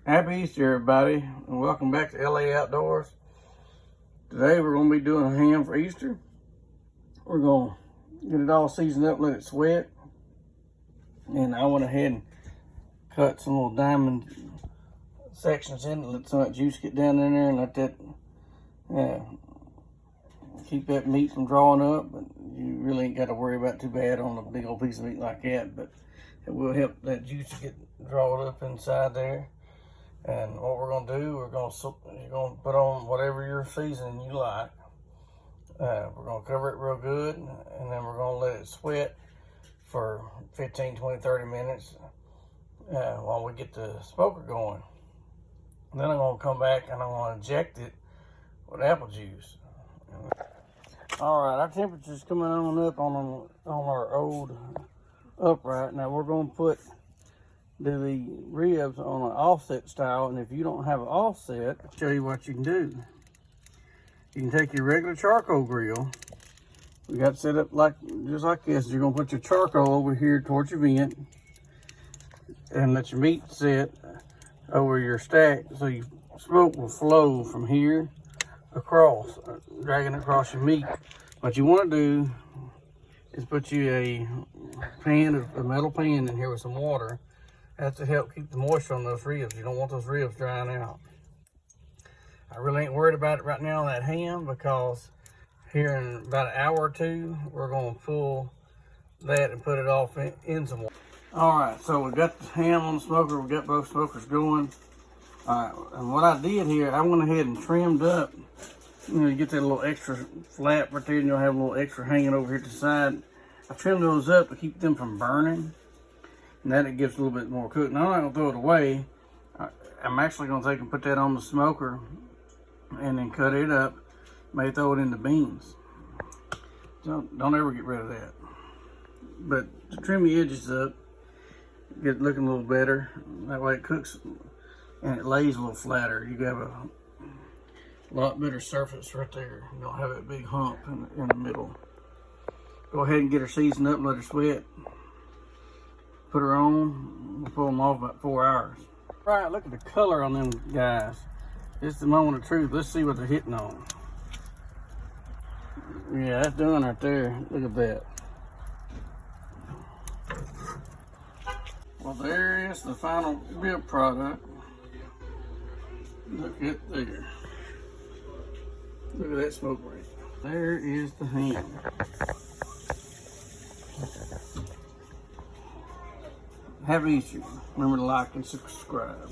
Happy Easter, everybody, and welcome back to L.A. Outdoors. Today we're going to be doing a ham for Easter. We're going to get it all seasoned up, let it sweat. And I went ahead and cut some little diamond sections in it, let some of that juice get down in there and let that keep that meat from drawing up. But you really ain't got to worry about it too bad on a big old piece of meat like that. But it will help that juice to get drawn up inside there. And what we're gonna do, you're gonna put on whatever your seasoning you like. We're gonna cover it real good, and then we're gonna let it sweat for 15, 20, 30 minutes while we get the smoker going. And then I'm gonna come back and I'm gonna inject it with apple juice. All right, our temperature's coming on up on our old upright. Now we're gonna do the ribs on an offset style, and if you don't have an offset, I'll show you what you can do. You can take your regular charcoal grill. We got it set up just like this. You're gonna put your charcoal over here towards your vent and let your meat sit over your stack, so your smoke will flow from here across, dragging across your meat. What you want to do is put you a metal pan in here with some water. That's to help keep the moisture on those ribs. You don't want those ribs drying out. I really ain't worried about it right now on that ham, because here in about an hour or two, we're gonna pull that and put it off in some water. All right, so we've got the ham on the smoker. We've got both smokers going. All right, and what I did here, I went ahead and trimmed up. You get that little extra flap right there, and you'll have a little extra hanging over here to the side. I trimmed those up to keep them from burning. And then it gives a little bit more cook. Now, I'm not gonna throw it away. I'm actually gonna take and put that on the smoker and then cut it up. May throw it in the beans. So don't ever get rid of that. But to trim the edges up, get it looking a little better. That way it cooks and it lays a little flatter. You have a lot better surface right there. You don't have that big hump in the middle. Go ahead and get her seasoned up and let her sweat. Put her on, we'll pull them off about 4 hours. Right, look at the color on them guys. It's the moment of truth. Let's see what they're hitting on. Yeah, that's done right there. Look at that. Well, there is the final rib product. Look at there. Look at that smoke rate. There is the ham. Happy Easter. Remember to like and subscribe.